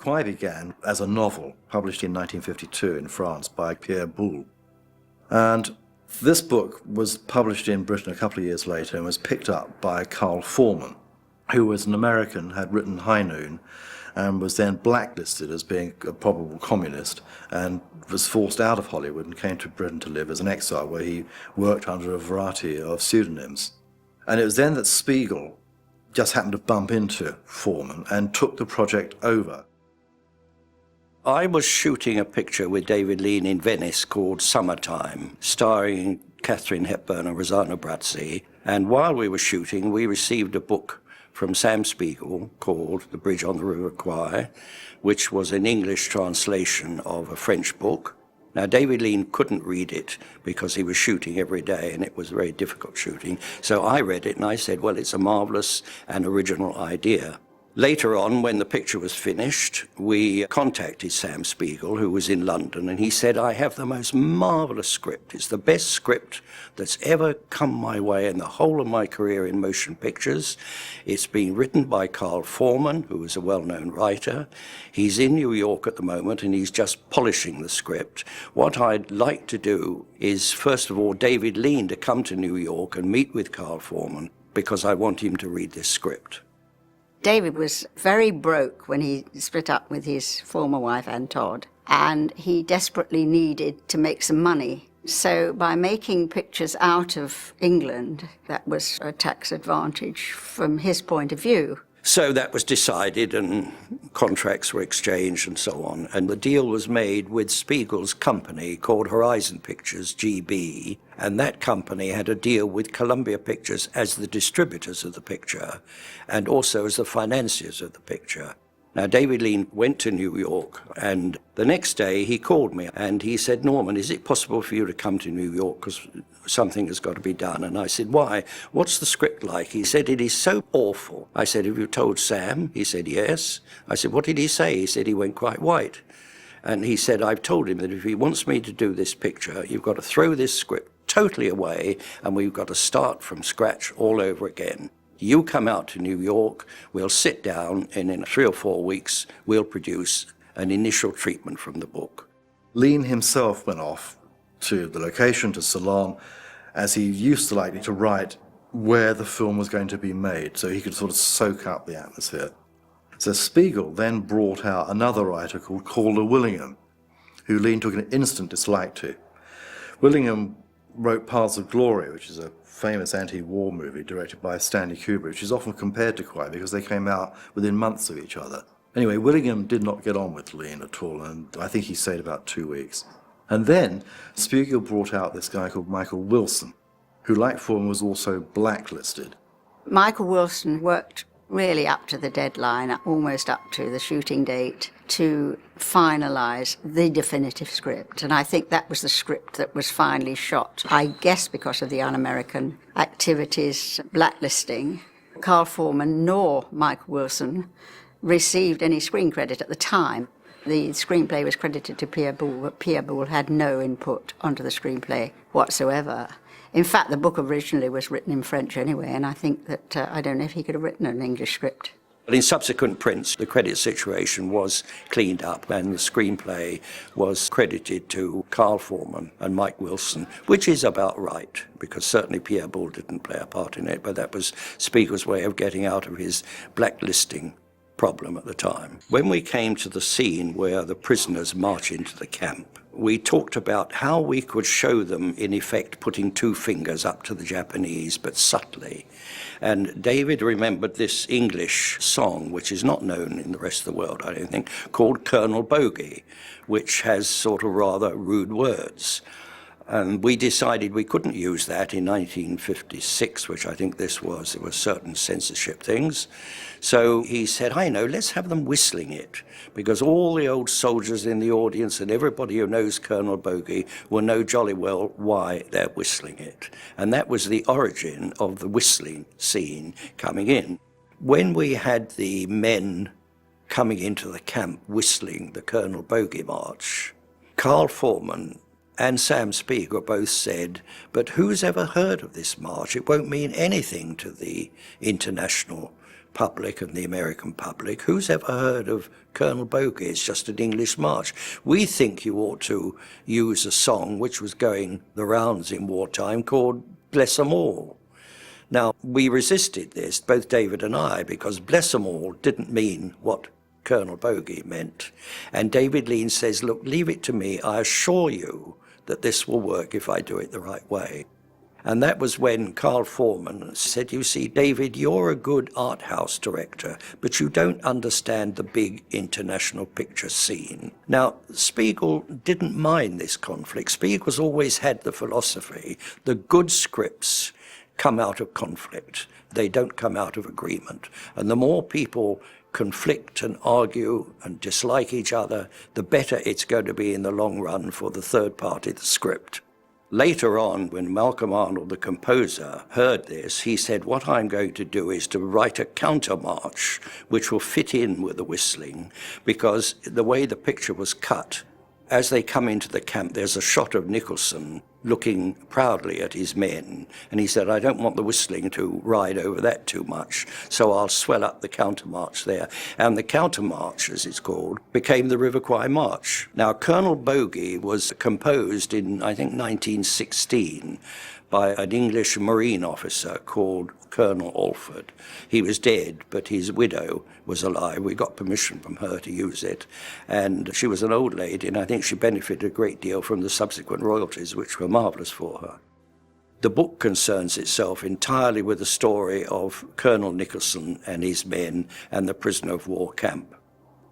Kwai began as a novel published in 1952 in France by Pierre Boulle. And this book was published in Britain a couple of years later and was picked up by Foreman, who was an American, had written High Noon, and was then blacklisted as being a probable communist and was forced out of Hollywood and came to Britain to live as an exile, where he worked under a variety of pseudonyms. And it was then that Spiegel just happened to bump into Foreman and took the project over. I was shooting a picture with David Lean in Venice called Summertime, starring Katharine Hepburn and Rosanna Brazzi. And while we were shooting, we received a book from Sam Spiegel called The Bridge on the River Kwai, which was an English translation of a French book. Now, David Lean couldn't read it because he was shooting every day and it was very difficult shooting. So I read it and I said, well, it's a marvelous and original idea. Later on, when the picture was finished, we contacted Sam Spiegel, who was in London, and he said, I have the most marvelous script. It's the best script that's ever come my way in the whole of my career in motion pictures. It's been written by Foreman, who is a well-known writer. He's in New York at the moment, and he's just polishing the script. What I'd like to do is, first of all, David Lean to come to New York and meet with Foreman, because I want him to read this script. David was very broke when he split up with his former wife, Ann Todd, and he desperately needed to make some money. So by making pictures out of England, that was a tax advantage from his point of view. So that was decided and contracts were exchanged and so on. And the deal was made with Spiegel's company called Horizon Pictures, GB. And that company had a deal with Columbia Pictures as the distributors of the picture and also as the financiers of the picture. Now, David Lean went to New York, and the next day he called me and he said, Norman, is it possible for you to come to New York because something has got to be done? And I said, why? What's the script like? He said, it is so awful. I said, have you told Sam? He said, yes. I said, what did he say? He said he went quite white. And he said, I've told him that if he wants me to do this picture, you've got to throw this script totally away and we've got to start from scratch all over again. You come out to New York, we'll sit down, and in 3 or 4 weeks, we'll produce an initial treatment from the book. Lean himself went off to the location, to Ceylon, as he used to like to write where the film was going to be made, so he could sort of soak up the atmosphere. So Spiegel then brought out another writer called Calder Willingham, who Lean took an instant dislike to. Willingham wrote Paths of Glory, which is a famous anti-war movie directed by Stanley Kubrick, which is often compared to Kwai because they came out within months of each other. Anyway, Willingham did not get on with Lean at all, and I think he stayed about 2 weeks. And then Spiegel brought out this guy called Michael Wilson, who, like Foreman, was also blacklisted. Michael Wilson worked really up to the deadline, almost up to the shooting date, to finalise the definitive script. And I think that was the script that was finally shot, I guess because of the un-American activities blacklisting. Foreman nor Michael Wilson received any screen credit at the time. The screenplay was credited to Pierre Boulle, but Pierre Boulle had no input onto the screenplay whatsoever. In fact, the book originally was written in French anyway, and I think that, I don't know if he could have written an English script. But in subsequent prints, the credit situation was cleaned up and the screenplay was credited to Foreman and Mike Wilson, which is about right, because certainly Pierre Boulle didn't play a part in it, but that was Spiegel's way of getting out of his blacklisting problem at the time. When we came to the scene where the prisoners march into the camp, we talked about how we could show them, in effect, putting 2 fingers up to the Japanese, but subtly. And David remembered this English song, which is not known in the rest of the world, I don't think, called Colonel Bogey, which has sort of rather rude words. And we decided we couldn't use that in 1956, which I think this was. There were certain censorship things. So he said, I know, let's have them whistling it, because all the old soldiers in the audience and everybody who knows Colonel Bogey will know jolly well why they're whistling it. And that was the origin of the whistling scene coming in. When we had the men coming into the camp whistling the Colonel Bogey March, Foreman and Sam Spiegel both said, but who's ever heard of this march? It won't mean anything to the international public and the American public, who's ever heard of Colonel Bogey? It's just an English march. We think you ought to use a song which was going the rounds in wartime called Bless 'Em All. Now, we resisted this, both David and I, because Bless 'Em All didn't mean what Colonel Bogey meant. And David Lean says, look, leave it to me. I assure you that this will work if I do it the right way. And that was when Carl Foreman said, you see, David, you're a good art house director, but you don't understand the big international picture scene. Now, Spiegel didn't mind this conflict. Spiegel's always had the philosophy, the good scripts come out of conflict. They don't come out of agreement. And the more people conflict and argue and dislike each other, the better it's going to be in the long run for the third party, the script. Later on, when Malcolm Arnold, the composer, heard this, he said, what I'm going to do is to write a countermarch which will fit in with the whistling, because the way the picture was cut, as they come into the camp, there's a shot of Nicholson looking proudly at his men. And he said, I don't want the whistling to ride over that too much, so I'll swell up the countermarch there. And the countermarch, as it's called, became the River Kwai March. Now, Colonel Bogey was composed in, I think, 1916 by an English Marine officer called Colonel Alford. He was dead, but his widow was alive. We got permission from her to use it. And she was an old lady, and I think she benefited a great deal from the subsequent royalties, which were marvellous for her. The book concerns itself entirely with the story of Colonel Nicholson and his men and the prisoner of war camp.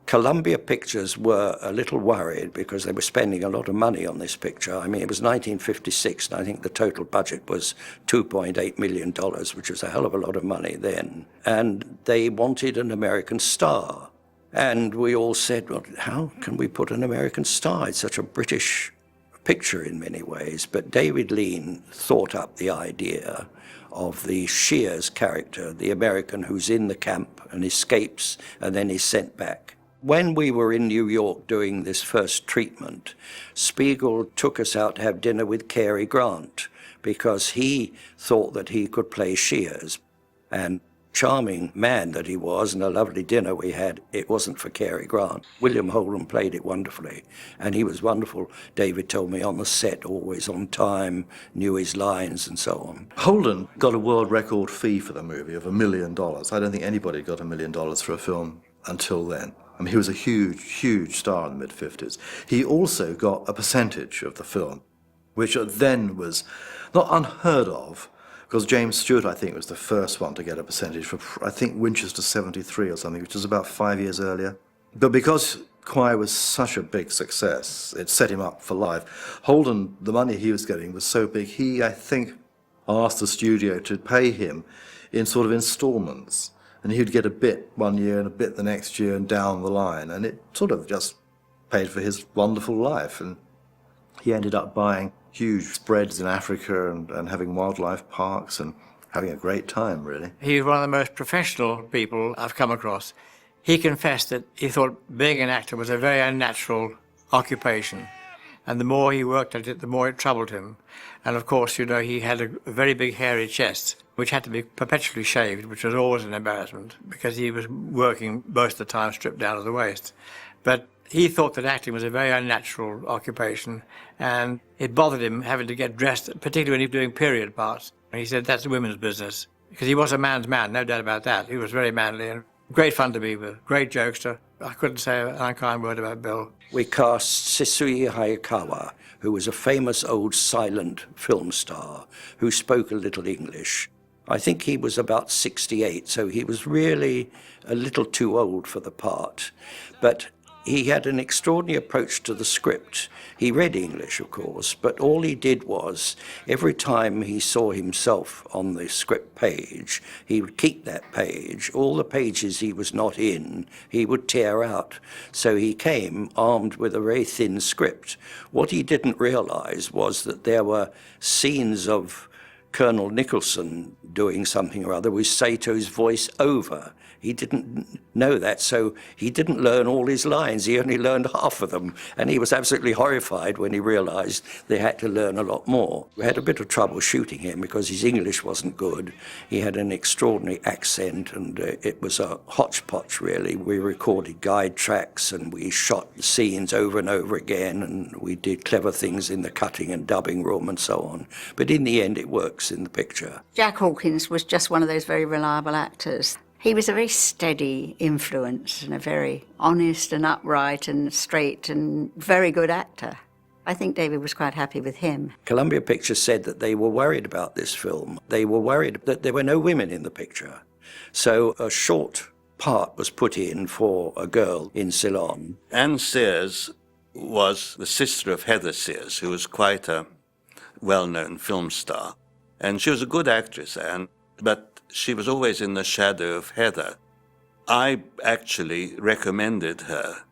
Columbia Pictures were a little worried because they were spending a lot of money on this picture. I mean, it was 1956, and I think the total budget was $2.8 million, which was a hell of a lot of money then. And they wanted an American star. And we all said, well, how can we put an American star? It's such a British picture in many ways. But David Lean thought up the idea of the Shears character, the American who's in the camp and escapes and then is sent back. When we were in New York doing this first treatment, Spiegel took us out to have dinner with Cary Grant because he thought that he could play Shears. And charming man that he was, and a lovely dinner we had, it wasn't for Cary Grant. William Holden played it wonderfully, and he was wonderful. David told me on the set, always on time, knew his lines and so on. Holden got a world record fee for the movie of $1 million. I don't think anybody got $1 million for a film until then. I mean, he was a huge, huge star in the mid-50s. He also got a percentage of the film, which then was not unheard of, because James Stewart, I think, was the first one to get a percentage for, I think, Winchester 73 or something, which was about 5 years earlier. But because Kwai was such a big success, it set him up for life. Holden, the money he was getting was so big, he, I think, asked the studio to pay him in sort of installments. And he'd get a bit one year and a bit the next year and down the line. And it sort of just paid for his wonderful life. And he ended up buying huge spreads in Africa and having wildlife parks and having a great time, really. He's one of the most professional people I've come across. He confessed that he thought being an actor was a very unnatural occupation. And the more he worked at it, the more it troubled him. And of course, you know, he had a very big hairy chest, which had to be perpetually shaved, which was always an embarrassment, because he was working most of the time stripped down to the waist. But he thought that acting was a very unnatural occupation, and it bothered him having to get dressed, particularly when he was doing period parts. He said that's women's business, because he was a man's man, no doubt about that. He was very manly and great fun to be with, great jokester. I couldn't say an unkind word about Bill. We cast Sisui Hayakawa, who was a famous old silent film star who spoke a little English. I think he was about 68, so he was really a little too old for the part. But he had an extraordinary approach to the script. He read English, of course, but all he did was, every time he saw himself on the script page, he would keep that page. All the pages he was not in, he would tear out. So he came armed with a very thin script. What he didn't realize was that there were scenes of Colonel Nicholson doing something or other with Sato's voice over. He didn't know that, so he didn't learn all his lines. He only learned half of them, and he was absolutely horrified when he realized they had to learn a lot more. We had a bit of trouble shooting him because his English wasn't good. He had an extraordinary accent, and it was a hodgepodge, really. We recorded guide tracks, and we shot scenes over and over again, and we did clever things in the cutting and dubbing room and so on. But in the end, it works in the picture. Jack Hawkins was just one of those very reliable actors. He was a very steady influence and a very honest and upright and straight and very good actor. I think David was quite happy with him. Columbia Pictures said that they were worried about this film. They were worried that there were no women in the picture. So a short part was put in for a girl in Ceylon. Anne Sears was the sister of Heather Sears, who was quite a well-known film star. And she was a good actress, Anne, but she was always in the shadow of Heather. I actually recommended her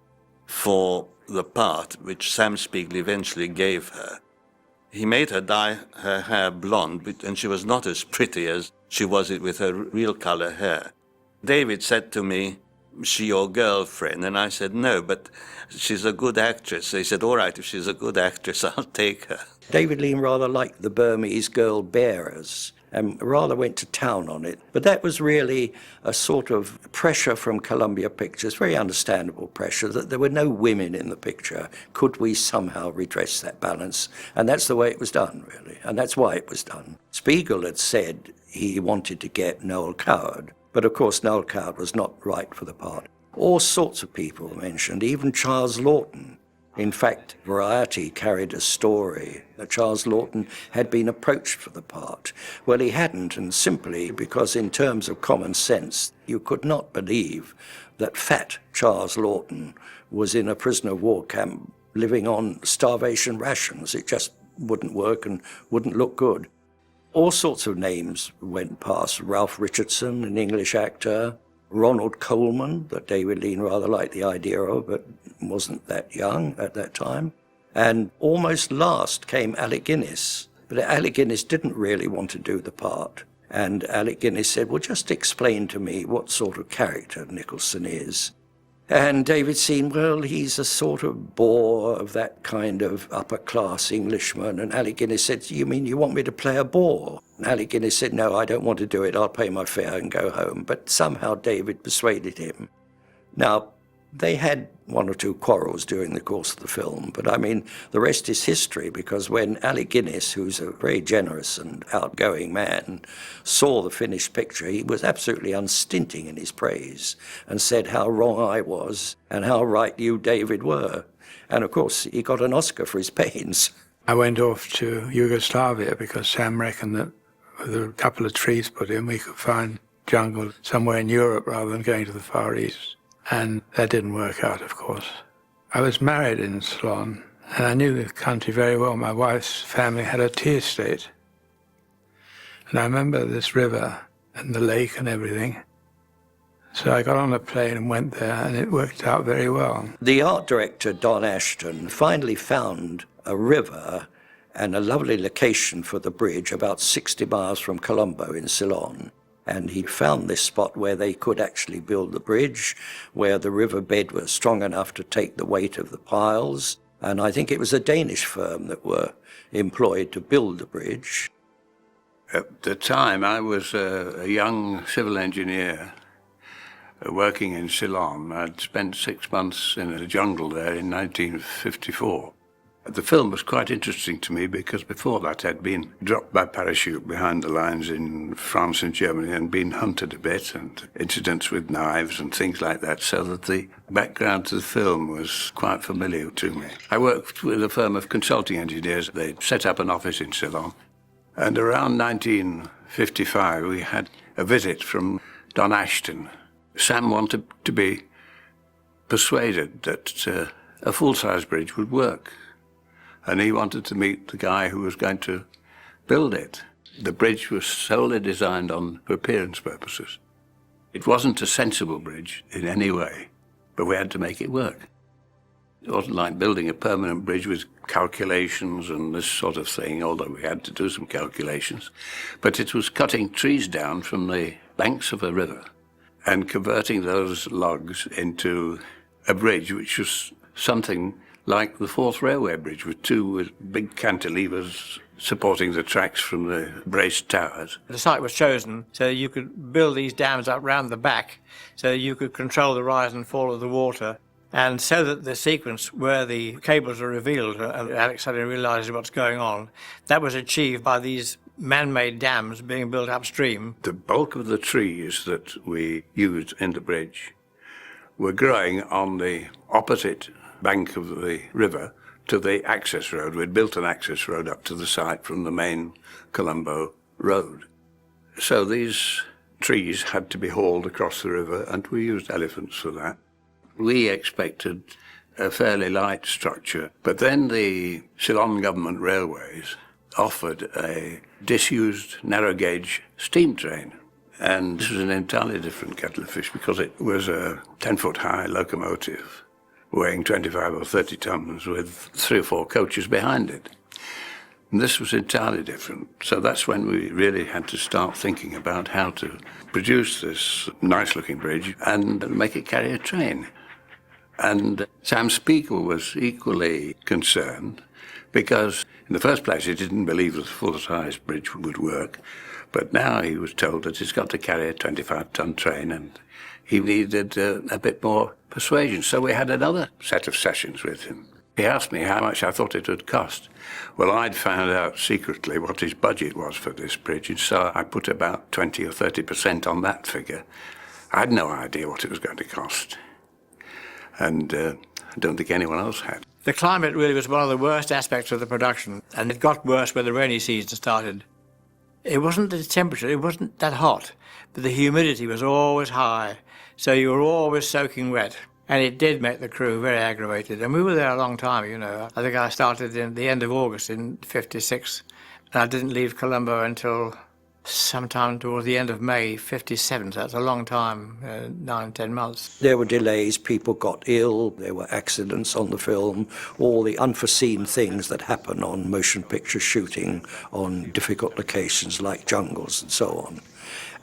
for the part which Sam Spiegel eventually gave her. He made her dye her hair blonde, and she was not as pretty as she was with her real color hair. David said to me, "Is she your girlfriend?" And I said, "No, but she's a good actress." He said, "All right, if she's a good actress, I'll take her." David Lean rather liked the Burmese girl bearers and rather went to town on it. But that was really a sort of pressure from Columbia Pictures, very understandable pressure, that there were no women in the picture. Could we somehow redress that balance? And that's the way it was done, really, and that's why it was done. Spiegel had said he wanted to get Noel Coward, but of course Noel Coward was not right for the part. All sorts of people were mentioned, even Charles Laughton. In fact, Variety carried a story that Charles Laughton had been approached for the part. Well, he hadn't, and simply because in terms of common sense, you could not believe that fat Charles Laughton was in a prisoner of war camp living on starvation rations. It just wouldn't work and wouldn't look good. All sorts of names went past. Ralph Richardson, an English actor, Ronald Coleman, that David Lean rather liked the idea of, but wasn't that young at that time. And almost last came Alec Guinness. But Alec Guinness didn't really want to do the part. And Alec Guinness said, "Well, just explain to me what sort of character Nicholson is." And David seen, well, he's a sort of bore of that kind of upper-class Englishman. And Alec Guinness said, "You mean you want me to play a bore?" And Alec Guinness said, "No, I don't want to do it. I'll pay my fare and go home." But somehow David persuaded him. Now, they had one or two quarrels during the course of the film, but I mean, the rest is history, because when Alec Guinness, who's a very generous and outgoing man, saw the finished picture, he was absolutely unstinting in his praise and said how wrong I was and how right you, David, were. And of course, he got an Oscar for his pains. I went off to Yugoslavia because Sam reckoned that with a couple of trees put in, we could find jungle somewhere in Europe rather than going to the Far East. And that didn't work out, of course. I was married in Ceylon, and I knew the country very well. My wife's family had a tea estate. And I remember this river and the lake and everything. So I got on a plane and went there, and it worked out very well. The art director, Don Ashton, finally found a river and a lovely location for the bridge about 60 miles from Colombo in Ceylon. And he found this spot where they could actually build the bridge, where the riverbed was strong enough to take the weight of the piles. And I think it was a Danish firm that were employed to build the bridge. At the time, I was a young civil engineer working in Ceylon. I'd spent 6 months in a jungle there in 1954. The film was quite interesting to me because before that I'd been dropped by parachute behind the lines in France and Germany and been hunted a bit, and incidents with knives and things like that, so that the background to the film was quite familiar to me. I worked with a firm of consulting engineers. They'd set up an office in Ceylon. And around 1955 we had a visit from Don Ashton. Sam wanted to be persuaded that a full-size bridge would work. And he wanted to meet the guy who was going to build it. The bridge was solely designed for appearance purposes. It wasn't a sensible bridge in any way, but we had to make it work. It wasn't like building a permanent bridge with calculations and this sort of thing, although we had to do some calculations. But it was cutting trees down from the banks of a river and converting those logs into a bridge, which was something like the Fourth Railway Bridge, with two big cantilevers supporting the tracks from the braced towers. The site was chosen so you could build these dams up round the back, so you could control the rise and fall of the water. And so that the sequence where the cables are revealed and Alec suddenly realises what's going on, that was achieved by these man-made dams being built upstream. The bulk of the trees that we used in the bridge were growing on the opposite bank of the river to the access road. We'd built an access road up to the site from the main Colombo road. So these trees had to be hauled across the river, and we used elephants for that. We expected a fairly light structure, but then the Ceylon Government Railways offered a disused narrow gauge steam train. And this was an entirely different kettle of fish because it was a 10-foot high locomotive weighing 25 or 30 tons with 3 or 4 coaches behind it. And this was entirely different. So that's when we really had to start thinking about how to produce this nice-looking bridge and make it carry a train. And Sam Spiegel was equally concerned because, in the first place, he didn't believe that a full-size bridge would work. But now he was told that he's got to carry a 25-ton train and he needed a bit more persuasion. So we had another set of sessions with him. He asked me how much I thought it would cost. Well, I'd found out secretly what his budget was for this bridge, and so I put about 20 or 30% on that figure. I had no idea what it was going to cost. And I don't think anyone else had. The climate really was one of the worst aspects of the production, and it got worse when the rainy season started. It wasn't the temperature, it wasn't that hot, but the humidity was always high, so you were always soaking wet. And it did make the crew very aggravated. And we were there a long time, you know. I think I started in the end of August in '56, and I didn't leave Colombo until sometime towards the end of May '57, so that's a long time, 9-10 months. There were delays, people got ill, there were accidents on the film, all the unforeseen things that happen on motion picture shooting on difficult locations like jungles and so on.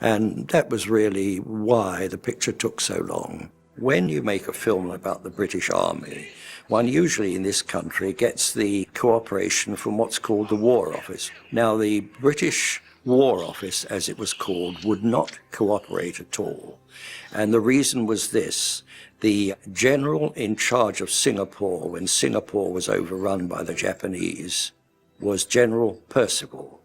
And that was really why the picture took so long. When you make a film about the British Army, one usually in this country gets the cooperation from what's called the War Office. Now, the British War Office, as it was called, would not cooperate at all. And the reason was this: the general in charge of Singapore, when Singapore was overrun by the Japanese, was General Percival.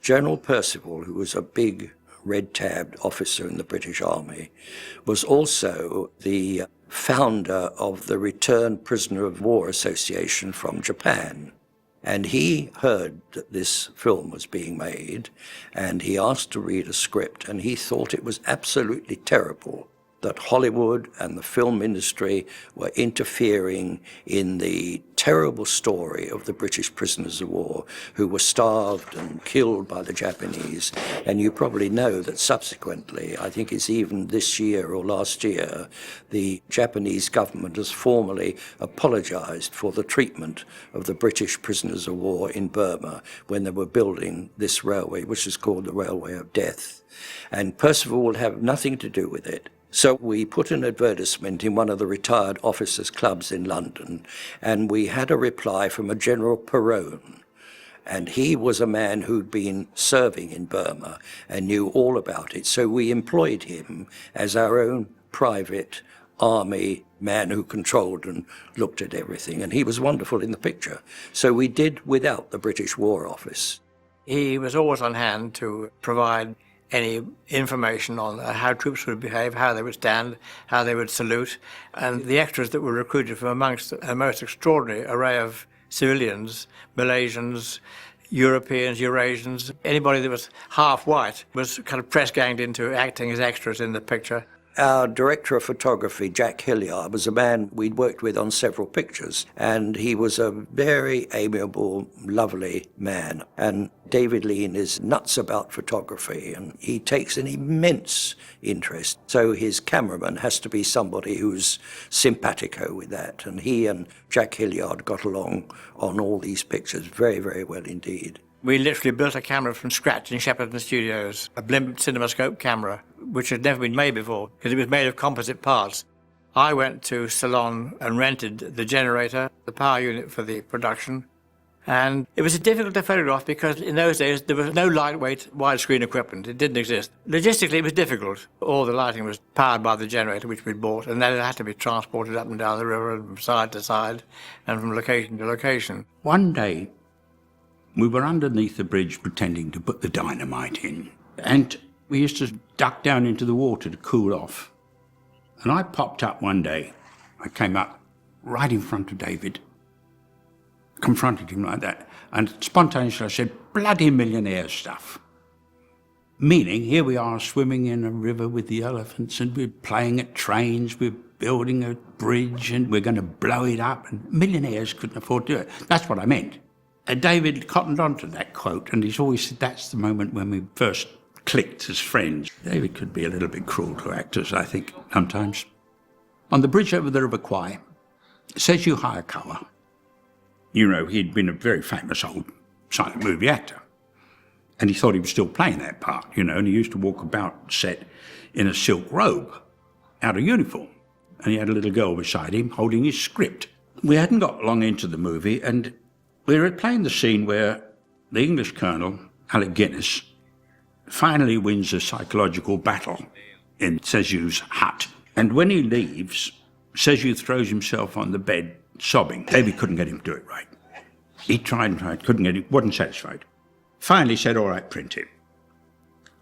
General Percival, who was a big red-tabbed officer in the British Army, was also the founder of the Returned Prisoner of War Association from Japan. And he heard that this film was being made, and he asked to read a script, and he thought it was absolutely terrible that Hollywood and the film industry were interfering in the terrible story of the British prisoners of war who were starved and killed by the Japanese. And you probably know that subsequently, I think it's even this year or last year, the Japanese government has formally apologized for the treatment of the British prisoners of war in Burma when they were building this railway, which is called the Railway of Death. And Percival will have nothing to do with it. So we put an advertisement in one of the retired officers' clubs in London, and we had a reply from a General Perron. And he was a man who'd been serving in Burma and knew all about it. So we employed him as our own private army man who controlled and looked at everything. And he was wonderful in the picture. So we did without the British War Office. He was always on hand to provide any information on how troops would behave, how they would stand, how they would salute. And the extras that were recruited from amongst a most extraordinary array of civilians, Malaysians, Europeans, Eurasians, anybody that was half white was kind of press-ganged into acting as extras in the picture. Our director of photography, Jack Hilliard, was a man we'd worked with on several pictures, and he was a very amiable, lovely man. And David Lean is nuts about photography, and he takes an immense interest. So his cameraman has to be somebody who's simpatico with that, and he and Jack Hilliard got along on all these pictures very, very well indeed. We literally built a camera from scratch in Shepperton Studios, a blimp cinemascope camera, which had never been made before because it was made of composite parts. I went to Ceylon and rented the generator, the power unit for the production, and it was difficult to photograph because in those days there was no lightweight widescreen equipment. It didn't exist. Logistically it was difficult. All the lighting was powered by the generator which we'd bought, and then it had to be transported up and down the river and from side to side and from location to location. One day, we were underneath the bridge pretending to put the dynamite in, and we used to duck down into the water to cool off. And I popped up one day. I came up right in front of David, confronted him like that, and spontaneously I said, "Bloody millionaire stuff." Meaning, here we are swimming in a river with the elephants, and we're playing at trains, we're building a bridge, and we're going to blow it up, and millionaires couldn't afford to do it. That's what I meant. And David cottoned on to that quote, and he's always said that's the moment when we first clicked as friends. David could be a little bit cruel to actors, I think, sometimes. On the bridge over the River Kwai, Seju Hayakawa, you know, he'd been a very famous old silent movie actor, and he thought he was still playing that part, you know, and he used to walk about set in a silk robe, out of uniform, and he had a little girl beside him holding his script. We hadn't got long into the movie, and we were playing the scene where the English colonel, Alec Guinness, finally wins a psychological battle in Seju's hut. And when he leaves, Seju throws himself on the bed, sobbing. David couldn't get him to do it right. He tried and tried, couldn't get it, wasn't satisfied. Finally said, "All right, print it."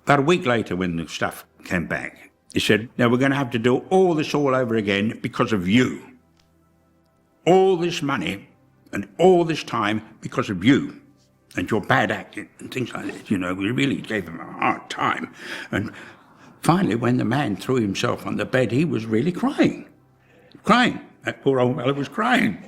About a week later, when the stuff came back, he said, "Now we're going to have to do all this all over again because of you. All this money and all this time because of you and your bad acting," and things like that. You know, we really gave him a hard time. And finally, when the man threw himself on the bed, he was really crying. Crying. That poor old fellow was crying.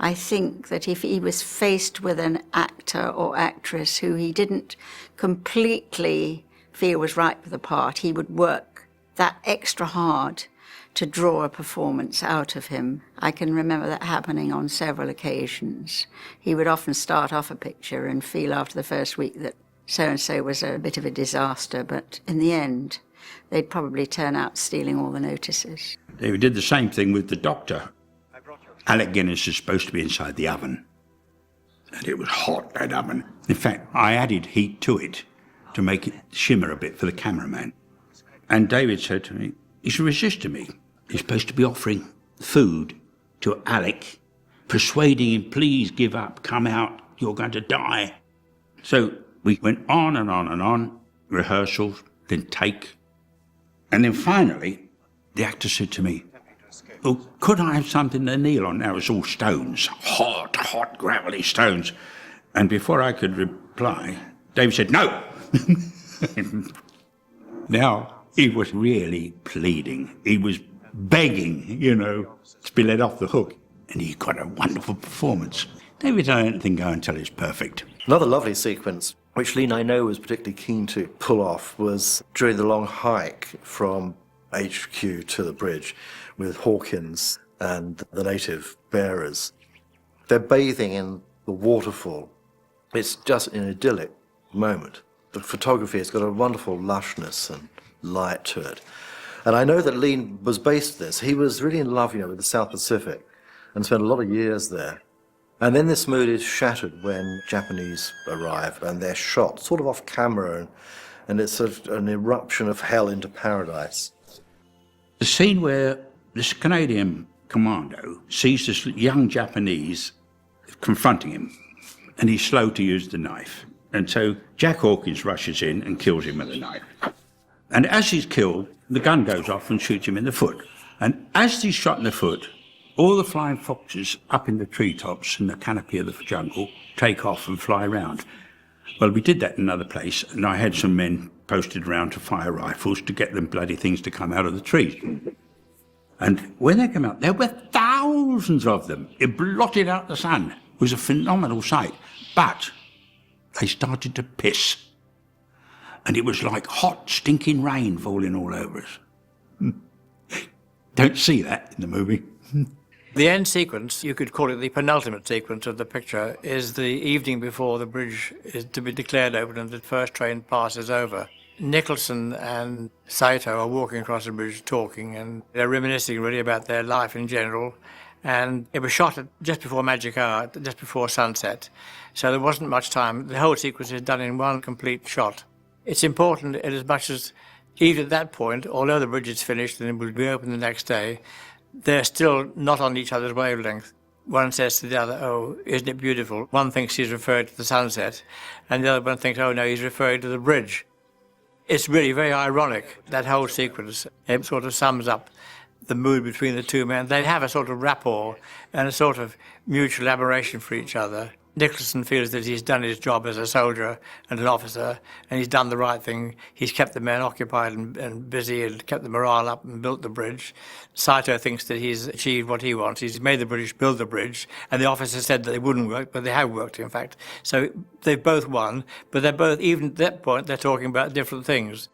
I think that if he was faced with an actor or actress who he didn't completely feel was right for the part, he would work that extra hard to draw a performance out of him. I can remember that happening on several occasions. He would often start off a picture and feel after the first week that so-and-so was a bit of a disaster, but in the end, they'd probably turn out stealing all the notices. They did the same thing with the doctor. Alec Guinness is supposed to be inside the oven, and it was hot, that oven. In fact, I added heat to it to make it shimmer a bit for the cameraman. And David said to me, "He's resisting me. He's supposed to be offering food to Alec, persuading him, please give up, come out, you're going to die." So we went on and on and on, rehearsals, then take. And then finally, the actor said to me, "Oh, could I have something to kneel on?" Now it was all stones, hot, gravelly stones. And before I could reply, David said, "No." Now, he was really pleading. He was begging, you know, to be let off the hook. And he got a wonderful performance. David, I don't think go until it's perfect. Another lovely sequence, which Lean I know was particularly keen to pull off, was during the long hike from HQ to the bridge with Hawkins and the native bearers. They're bathing in the waterfall. It's just an idyllic moment. The photography has got a wonderful lushness and light to it. And I know that Lean was based this. He was really in love, you know, with the South Pacific and spent a lot of years there. And then this mood is shattered when Japanese arrive and they're shot sort of off camera, and it's an eruption of hell into paradise. The scene where this Canadian commando sees this young Japanese confronting him, and he's slow to use the knife. And so Jack Hawkins rushes in and kills him with a knife. And as he's killed, the gun goes off and shoots him in the foot. And as he's shot in the foot, all the flying foxes up in the treetops in the canopy of the jungle take off and fly around. Well, we did that in another place, and I had some men posted around to fire rifles to get them bloody things to come out of the trees. And when they came out, there were thousands of them. It blotted out the sun. It was a phenomenal sight. But they started to piss. And it was like hot, stinking rain falling all over us. Don't see that in the movie. The end sequence, you could call it the penultimate sequence of the picture, is the evening before the bridge is to be declared open and the first train passes over. Nicholson and Saito are walking across the bridge talking, and they're reminiscing really about their life in general. And it was shot at just before magic hour, just before sunset. So there wasn't much time. The whole sequence is done in one complete shot. It's important in as much as, even at that point, although the bridge is finished and it will be open the next day, they're still not on each other's wavelength. One says to the other, "Oh, isn't it beautiful?" One thinks he's referring to the sunset, and the other one thinks, "Oh, no, he's referring to the bridge." It's really very ironic, that whole sequence. It sort of sums up the mood between the two men. They have a sort of rapport and a sort of mutual admiration for each other. Nicholson feels that he's done his job as a soldier and an officer, and he's done the right thing. He's kept the men occupied and busy and kept the morale up and built the bridge. Saito thinks that he's achieved what he wants. He's made the British build the bridge, and the officer said that they wouldn't work, but they have worked, in fact. So they've both won, but they're both, even at that point, they're talking about different things.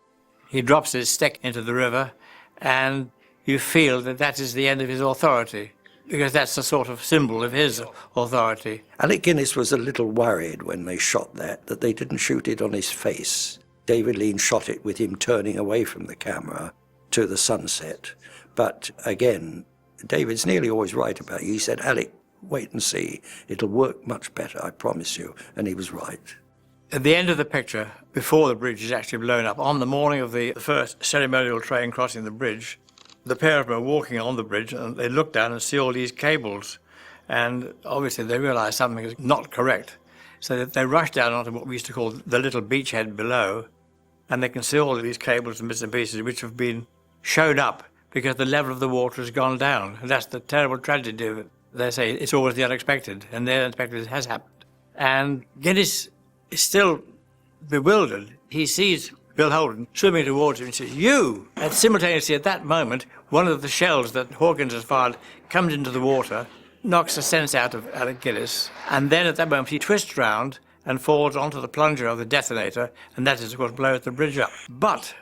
He drops his stick into the river, and you feel that that is the end of his authority, because that's the sort of symbol of his authority. Alec Guinness was a little worried when they shot that they didn't shoot it on his face. David Lean shot it with him turning away from the camera to the sunset. But again, David's nearly always right about it. He said, "Alec, wait and see. It'll work much better, I promise you." And he was right. At the end of the picture, before the bridge is actually blown up, on the morning of the first ceremonial train crossing the bridge, the pair of them are walking on the bridge and they look down and see all these cables, and obviously they realise something is not correct. So they rush down onto what we used to call the little beachhead below, and they can see all of these cables and bits and pieces which have been shown up because the level of the water has gone down. And that's the terrible tragedy of it. They say it's always the unexpected, and the unexpected has happened. And Guinness is still bewildered. He sees Bill Holden swimming towards him and says, "You!" And simultaneously at that moment, one of the shells that Hawkins has fired comes into the water, knocks the sense out of Alec Guinness, and then at that moment he twists round and falls onto the plunger of the detonator, and that is, of course, blows the bridge up. But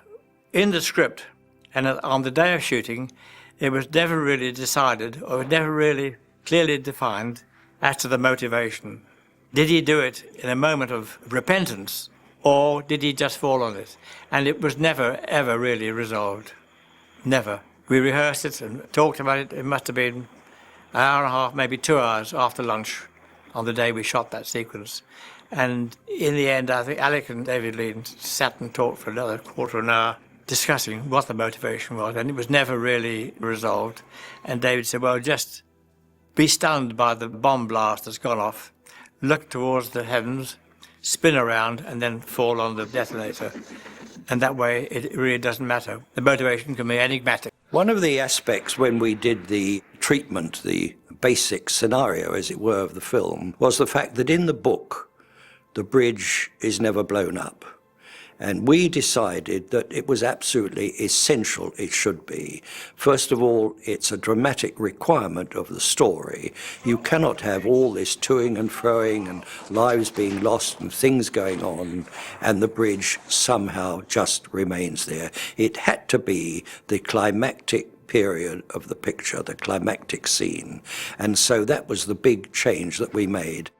in the script, and on the day of shooting, it was never really decided, or never really clearly defined as to the motivation. Did he do it in a moment of repentance, or did he just fall on it? And it was never, ever really resolved. Never. We rehearsed it and talked about it. It must have been an hour and a half, maybe 2 hours after lunch on the day we shot that sequence. And in the end, I think Alec and David Lean sat and talked for another quarter of an hour discussing what the motivation was, and it was never really resolved. And David said, "Well, just be stunned by the bomb blast that's gone off, look towards the heavens, spin around, and then fall on the detonator. And that way, it really doesn't matter. The motivation can be enigmatic." One of the aspects when we did the treatment, the basic scenario, as it were, of the film, was the fact that in the book, the bridge is never blown up. And we decided that it was absolutely essential it should be. First of all, it's a dramatic requirement of the story. You cannot have all this toing and froing and lives being lost and things going on, and the bridge somehow just remains there. It had to be the climactic period of the picture, the climactic scene. And so that was the big change that we made.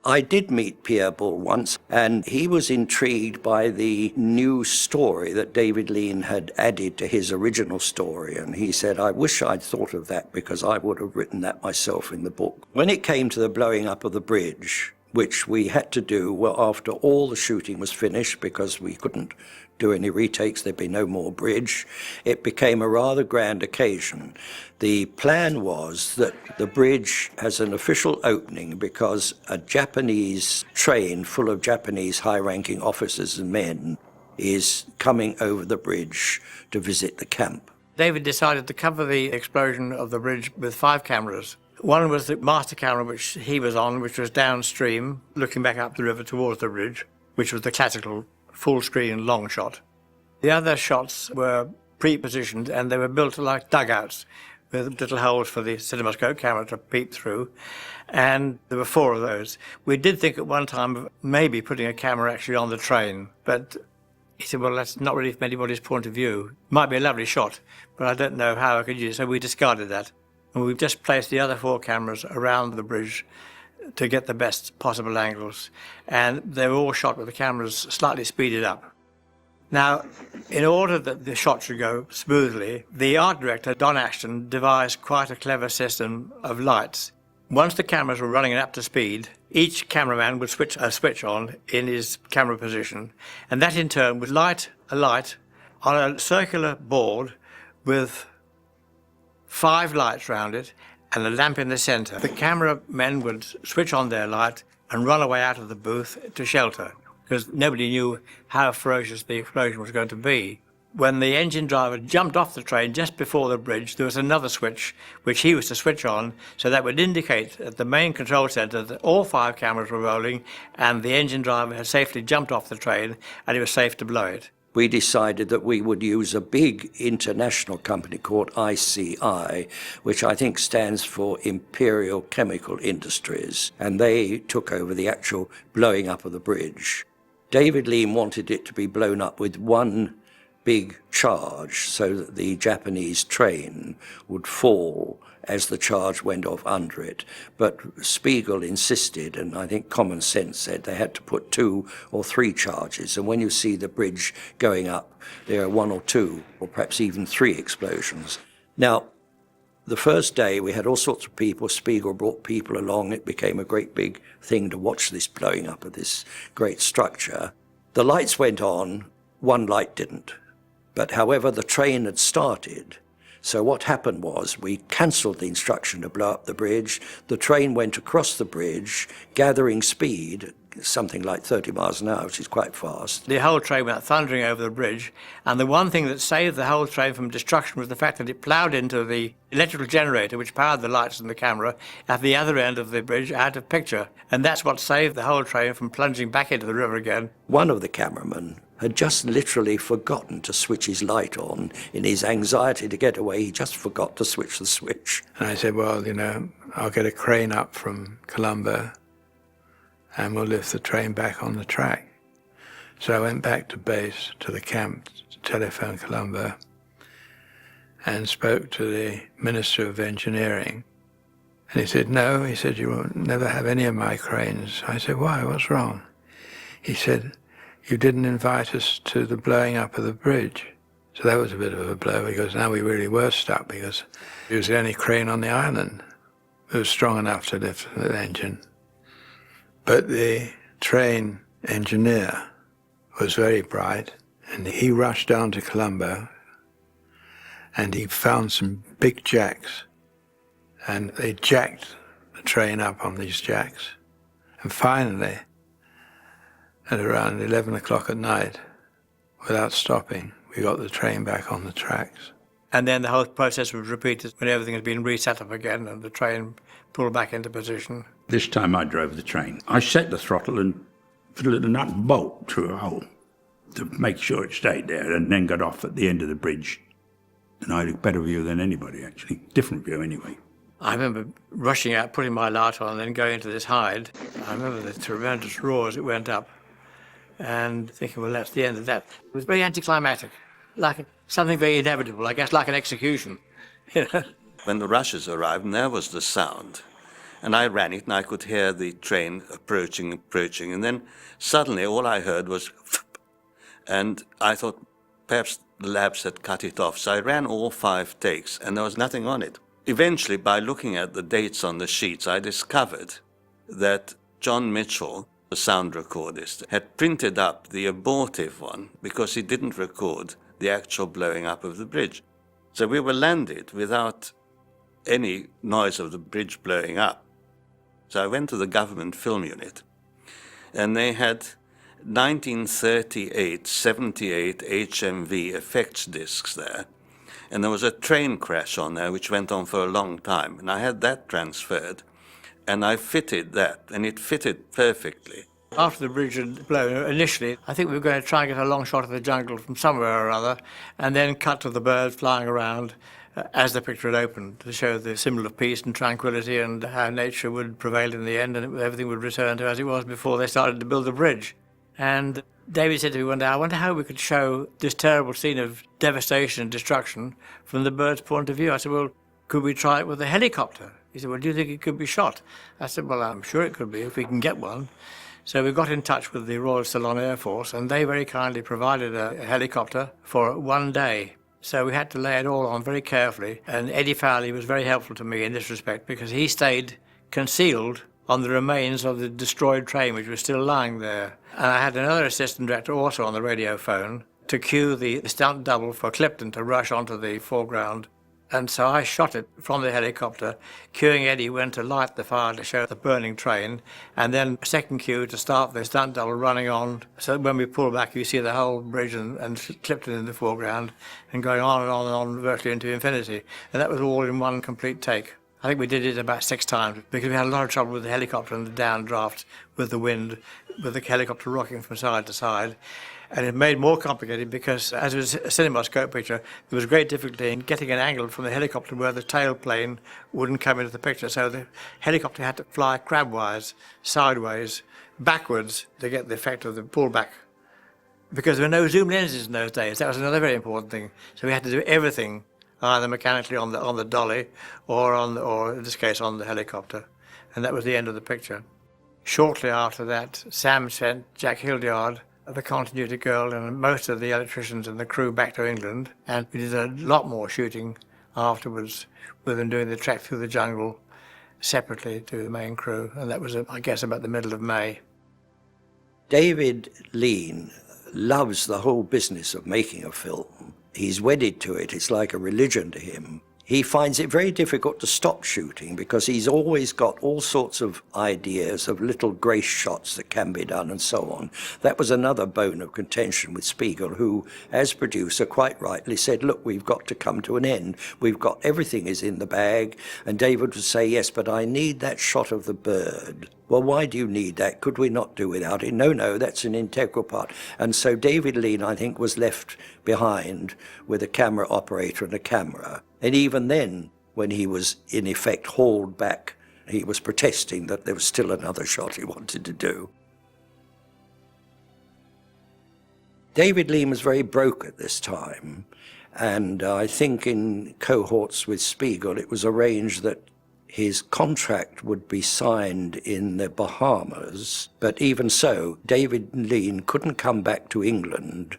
I did meet Pierre Boulle once, and he was intrigued by the new story that David Lean had added to his original story, and he said, "I wish I'd thought of that because I would have written that myself in the book." When it came to the blowing up of the bridge, which we had to do well after all the shooting was finished because we couldn't do any retakes, there'd be no more bridge, it became a rather grand occasion. The plan was that the bridge has an official opening because a Japanese train full of Japanese high-ranking officers and men is coming over the bridge to visit the camp. David decided to cover the explosion of the bridge with 5 cameras, One was the master camera which he was on, which was downstream, looking back up the river towards the bridge, which was the classical full-screen long shot. The other shots were pre-positioned, and they were built like dugouts with little holes for the cinemascope camera to peep through, and there were 4 of those. We did think at one time of maybe putting a camera actually on the train, but he said, well, that's not really from anybody's point of view. Might be a lovely shot, but I don't know how I could use it, so we discarded that. And we've just placed the other 4 cameras around the bridge to get the best possible angles, and they were all shot with the cameras slightly speeded up. Now, in order that the shot should go smoothly, the art director, Don Ashton, devised quite a clever system of lights. Once the cameras were running up to speed, each cameraman would switch a switch on in his camera position, and that in turn would light a light on a circular board with 5 lights round it and a lamp in the centre. The cameramen would switch on their light and run away out of the booth to shelter, because nobody knew how ferocious the explosion was going to be. When the engine driver jumped off the train just before the bridge, there was another switch which he was to switch on, so that would indicate at the main control centre that all 5 cameras were rolling and the engine driver had safely jumped off the train and it was safe to blow it. We decided that we would use a big international company called ICI, which I think stands for Imperial Chemical Industries, and they took over the actual blowing up of the bridge. David Lean wanted it to be blown up with one big charge so that the Japanese train would fall as the charge went off under it. But Spiegel insisted, and I think common sense said they had to put 2 or 3 charges. And when you see the bridge going up, there are 1 or 2, or perhaps even 3 explosions. Now, the first day we had all sorts of people. Spiegel brought people along. It became a great big thing to watch this blowing up of this great structure. The lights went on, 1 light didn't. But however, the train had started. So what happened was we cancelled the instruction to blow up the bridge. The train went across the bridge, gathering speed, something like 30 miles an hour, which is quite fast. The whole train went thundering over the bridge, and the one thing that saved the whole train from destruction was the fact that it ploughed into the electrical generator which powered the lights and the camera at the other end of the bridge out of picture. And that's what saved the whole train from plunging back into the river again. One of the cameramen had just literally forgotten to switch his light on. In his anxiety to get away, he just forgot to switch the switch. And I said, well, I'll get a crane up from Colombo and we'll lift the train back on the track. So I went back to base, to the camp, to telephone Colombo, and spoke to the Minister of Engineering. And he said, no, he said, you will never have any of my cranes. I said, why, what's wrong? He said, you didn't invite us to the blowing up of the bridge. So that was a bit of a blow, because now we really were stuck, because it was the only crane on the island. It was strong enough to lift the engine. But the train engineer was very bright, and he rushed down to Colombo, and he found some big jacks, and they jacked the train up on these jacks. And finally, at around 11 o'clock at night, without stopping, we got the train back on the tracks. And then the whole process was repeated when everything had been reset up again and the train pulled back into position. This time I drove the train. I set the throttle and fiddled a nut and bolt through a hole to make sure it stayed there, and then got off at the end of the bridge. And I had a better view than anybody, actually. Different view, anyway. I remember rushing out, putting my light on, and then going into this hide. I remember the tremendous roar as it went up, and thinking, well, that's the end of that. It was very anticlimactic, like something very inevitable, I guess, like an execution. When the Russians arrived, and there was the sound, and I ran it, and I could hear the train approaching, and then suddenly all I heard was and I thought perhaps the labs had cut it off. So I ran all 5 takes, and there was nothing on it. Eventually, by looking at the dates on the sheets, I discovered that John Mitchell, the sound recordist, had printed up the abortive one because he didn't record the actual blowing up of the bridge. So we were landed without any noise of the bridge blowing up. So I went to the government film unit, and they had 1938, 78 HMV effects discs there. And there was a train crash on there which went on for a long time. And I had that transferred, and I fitted that, and it fitted perfectly. After the bridge had blown, initially, I think we were going to try and get a long shot of the jungle from somewhere or other, and then cut to the birds flying around as the picture had opened, to show the symbol of peace and tranquility and how nature would prevail in the end and everything would return to as it was before they started to build the bridge. And David said to me one day, I wonder how we could show this terrible scene of devastation and destruction from the bird's point of view. I said, well, could we try it with a helicopter? He said, well, do you think it could be shot? I said, well, I'm sure it could be if we can get one. So we got in touch with the Royal Ceylon Air Force, and they very kindly provided a helicopter for 1 day. So we had to lay it all on very carefully, and Eddie Fowley was very helpful to me in this respect because he stayed concealed on the remains of the destroyed train which was still lying there. And I had another assistant director also on the radio phone to cue the stunt double for Clipton to rush onto the foreground. And so I shot it from the helicopter, cueing Eddie when to light the fire to show the burning train, and then a second cue to start the stunt double running on. So when we pull back, you see the whole bridge and Clipton in the foreground, and going on and on and on virtually into infinity. And that was all in one complete take. I think we did it about 6 times because we had a lot of trouble with the helicopter and the downdraft with the wind, with the helicopter rocking from side to side. And it made more complicated because, as it was a cinemascope picture, there was great difficulty in getting an angle from the helicopter where the tailplane wouldn't come into the picture. So the helicopter had to fly crabwise, sideways, backwards to get the effect of the pullback. Because there were no zoom lenses in those days. That was another very important thing. So we had to do everything either mechanically on the dolly or in this case on the helicopter. And that was the end of the picture. Shortly after that, Sam sent Jack Hildyard, the continuity girl, and most of the electricians and the crew back to England, and we did a lot more shooting afterwards with them doing the trek through the jungle separately to the main crew, and that was, I guess, about the middle of May. David Lean loves the whole business of making a film. He's wedded to it. It's like a religion to him. He finds it very difficult to stop shooting because he's always got all sorts of ideas of little grace shots that can be done and so on. That was another bone of contention with Spiegel, who, as producer, quite rightly said, look, we've got to come to an end. We've got, everything is in the bag. And David would say, yes, but I need that shot of the bird. Well, why do you need that? Could we not do without it? No, that's an integral part. And so David Lean, I think, was left behind with a camera operator and a camera. And even then, when he was in effect hauled back, he was protesting that there was still another shot he wanted to do. David Lean was very broke at this time. And I think in cohorts with Spiegel, it was arranged that his contract would be signed in the Bahamas, but even so, David Lean couldn't come back to England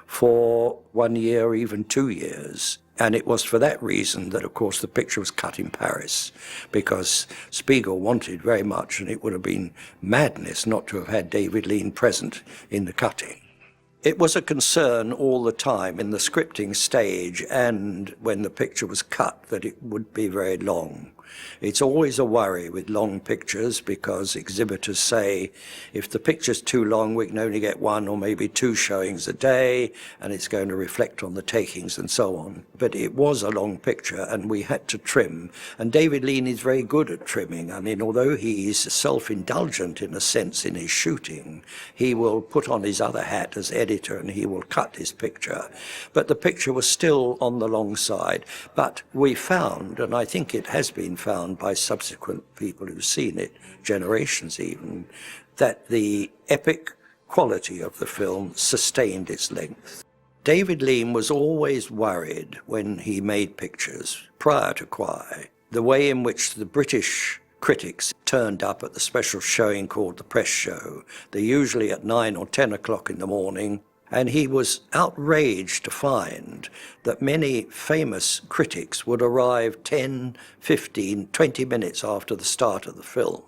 for 1 year or even 2 years. And it was for that reason that, of course, the picture was cut in Paris, because Spiegel wanted very much, and it would have been madness not to have had David Lean present in the cutting. It was a concern all the time in the scripting stage and when the picture was cut that it would be very long. It's always a worry with long pictures because exhibitors say if the picture's too long we can only get 1 or maybe 2 showings a day and it's going to reflect on the takings and so on. But it was a long picture and we had to trim, and David Lean is very good at trimming. I mean, although he's self-indulgent in a sense in his shooting, he will put on his other hat as editor and he will cut his picture. But the picture was still on the long side. But we found, and I think it has been found by subsequent people who've seen it, generations even, that the epic quality of the film sustained its length. David Lean was always worried when he made pictures prior to Kwai, the way in which the British critics turned up at the special showing called the press show. They're usually at 9 or 10 o'clock in the morning. And he was outraged to find that many famous critics would arrive 10, 15, 20 minutes after the start of the film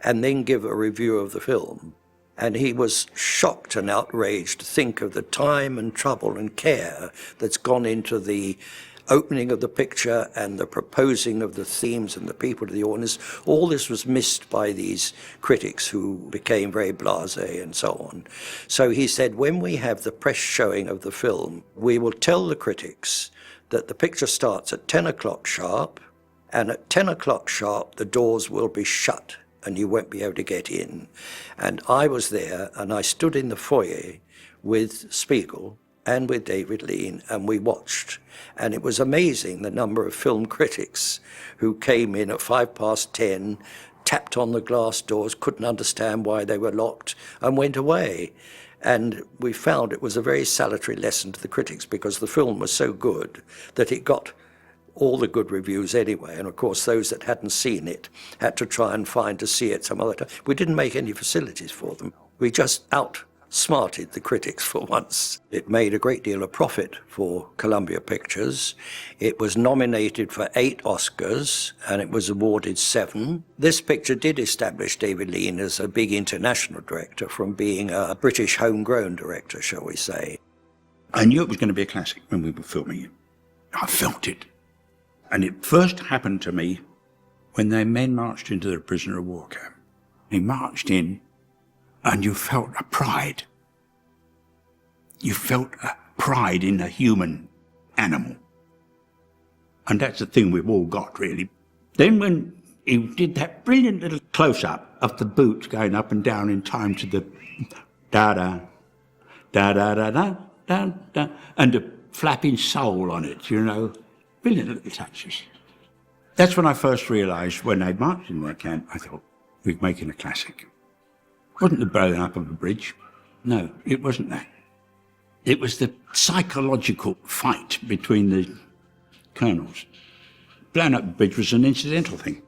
and then give a review of the film. And he was shocked and outraged to think of the time and trouble and care that's gone into the opening of the picture and the proposing of the themes and the people to the audience. All this was missed by these critics who became very blasé and so on. So he said, when we have the press showing of the film, we will tell the critics that the picture starts at 10 o'clock sharp, and at 10 o'clock sharp the doors will be shut and you won't be able to get in. And I was there, and I stood in the foyer with Spiegel and with David Lean, and we watched. And it was amazing the number of film critics who came in at 10:05, tapped on the glass doors, couldn't understand why they were locked, and went away. And we found it was a very salutary lesson to the critics, because the film was so good that it got all the good reviews anyway. And of course, those that hadn't seen it had to try and find to see it some other time. We didn't make any facilities for them. We just outsmarted the critics for once. It made a great deal of profit for Columbia Pictures. It was nominated for 8 Oscars and it was awarded 7. This picture did establish David Lean as a big international director from being a British homegrown director, shall we say. I knew it was going to be a classic when we were filming it. I felt it. And it first happened to me when their men marched into the prisoner of war camp. They marched in, and you felt a pride. You felt a pride in a human animal. And that's the thing we've all got, really. Then when he did that brilliant little close-up of the boots going up and down in time to the da-da, da-da-da-da, da-da, and the flapping sole on it, you know. Brilliant little touches. That's when I first realised, when they marched in my camp, I thought, we're making a classic. It wasn't the blowing up of a bridge. No, it wasn't that. It was the psychological fight between the colonels. Blowing up the bridge was an incidental thing.